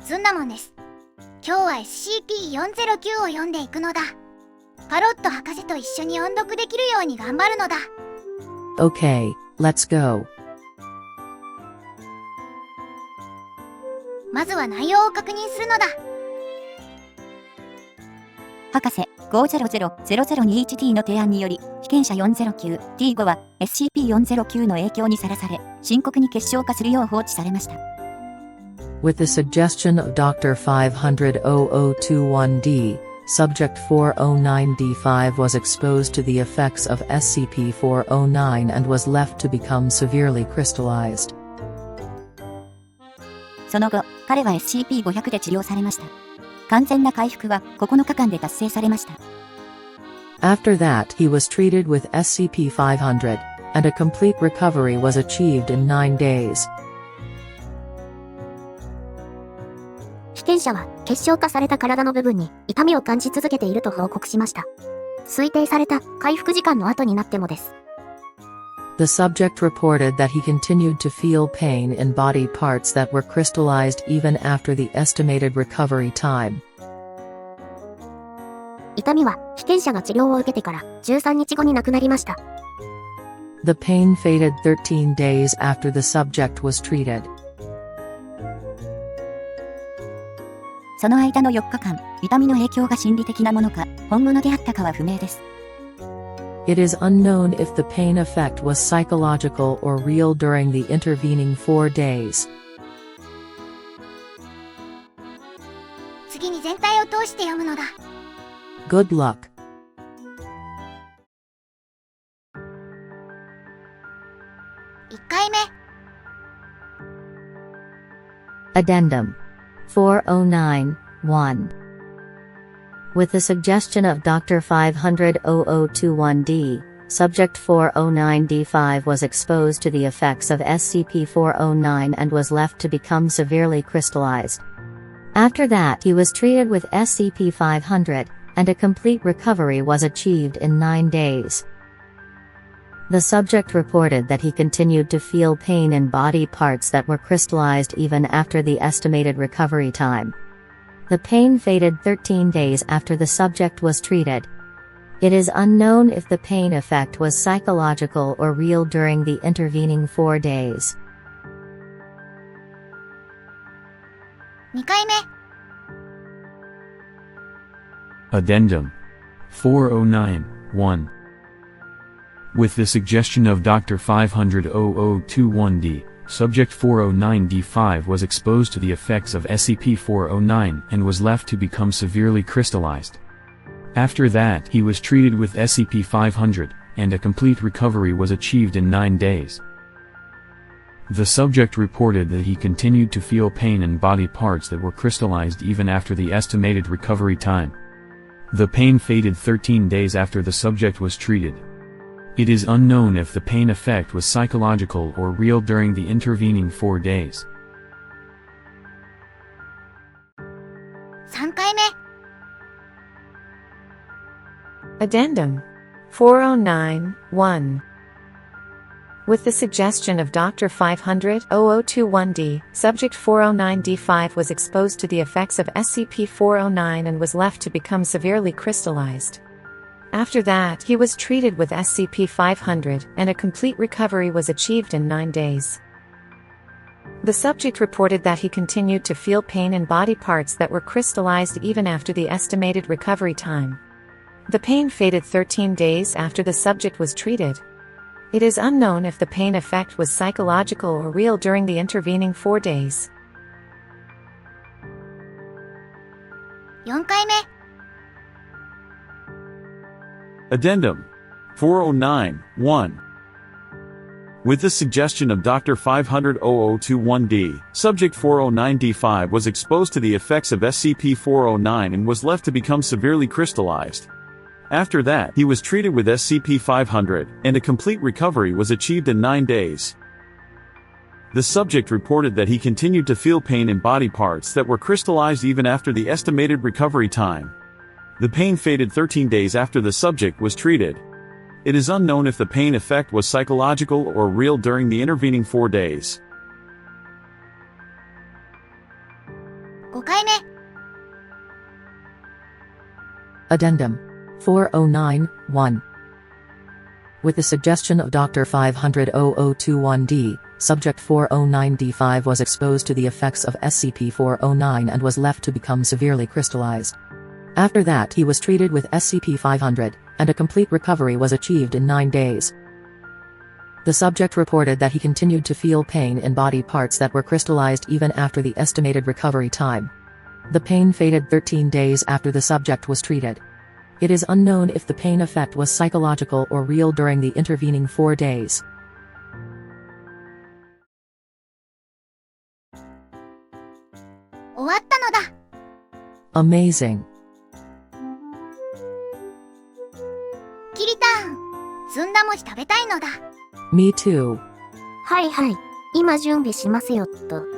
ずんだもんです。今日は SCP-409 を読んでいくのだ。パロット博士と一緒に音読できるように頑張るのだ。Okay, let's go. まずは内容を確認するのだ。博士 5000021T の提案により、被験者 409T5 は SCP-409 の影響にさらされ、深刻に結晶化するよう放置されました。With the suggestion of Dr. 500-0021D, Subject 409D5 was exposed to the effects of SCP-409 and was left to become severely crystallized. その後、彼は SCP-500 で治療されました。完全な回復は9日間で達成されました。After that, he was treated with SCP-500, and a complete recovery was achieved in 9 days. 被験者は結晶化された体の部分に痛みを感じ続けていると報告しました。推定された回復時間の後になってもです。The subject reported that he continued to feel pain in body parts that were crystallized even after the estimated recovery time. 痛みは被験者が治療を受けてから13日後に亡くなりました。The pain faded 13 days after the subject was treated. その間の4日間、痛みの影響が心理的なものか、本物であったかは不明です。It is unknown if the pain effect was psychological or real during the intervening 4 days. 次に全体を通して読むのだ。Good luck. 1回目。Addendum 409-1 With the suggestion of Dr. 500-0021D, Subject 409D5 was exposed to the effects of SCP-409 and was left to become severely crystallized. After that, he was treated with SCP-500, and a complete recovery was achieved in 9 days. The subject reported that he continued to feel pain in body parts that were crystallized even after the estimated recovery time. The pain faded 13 days after the subject was treated. It is unknown if the pain effect was psychological or real during the intervening 4 days. 2回目。Addendum 409-1 With the suggestion of Dr. 500-0021D, Subject 409D5 was exposed to the effects of SCP-409 and was left to become severely crystallized. After that, he was treated with SCP-500, and a complete recovery was achieved in 9 days. The subject reported that he continued to feel pain in body parts that were crystallized even after the estimated recovery time. The pain faded 13 days after the subject was treated. It is unknown if the pain effect was psychological or real during the intervening 4 days. 3回目。Addendum 409-1 With the suggestion of Dr. 500-0021D, Subject 409D5 was exposed to the effects of SCP-409 and was left to become severely crystallized. After that, he was treated with SCP-500, and a complete recovery was achieved in 9 days. The subject reported that he continued to feel pain in body parts that were crystallized even after the estimated recovery time. The pain faded 13 days after the subject was treated. It is unknown if the pain effect was psychological or real during the intervening 4 days. 4回目。Addendum 409-1 With the suggestion of Dr. 500-0021D, Subject 409D5 was exposed to the effects of SCP-409 and was left to become severely crystallized. After that, he was treated with SCP-500, and a complete recovery was achieved in 9 days. The subject reported that he continued to feel pain in body parts that were crystallized even after the estimated recovery time. The pain faded 13 days after the subject was treated. It is unknown if the pain effect was psychological or real during the intervening 4 days. 5回目。Addendum 409-1. With the suggestion of Dr. 500-0021D, Subject 409D5 was exposed to the effects of SCP-409 and was left to become severely crystallized. After that he was treated with SCP-500, and a complete recovery was achieved in 9 days. The subject reported that he continued to feel pain in body parts that were crystallized even after the estimated recovery time. The pain faded 13 days after the subject was treated. It is unknown if the pain effect was psychological or real during the intervening 4 days. 終わったのだ。Amazing. きりたん、ずんだ餅食べたいのだ。Me too. はいはい。今準備しますよっと。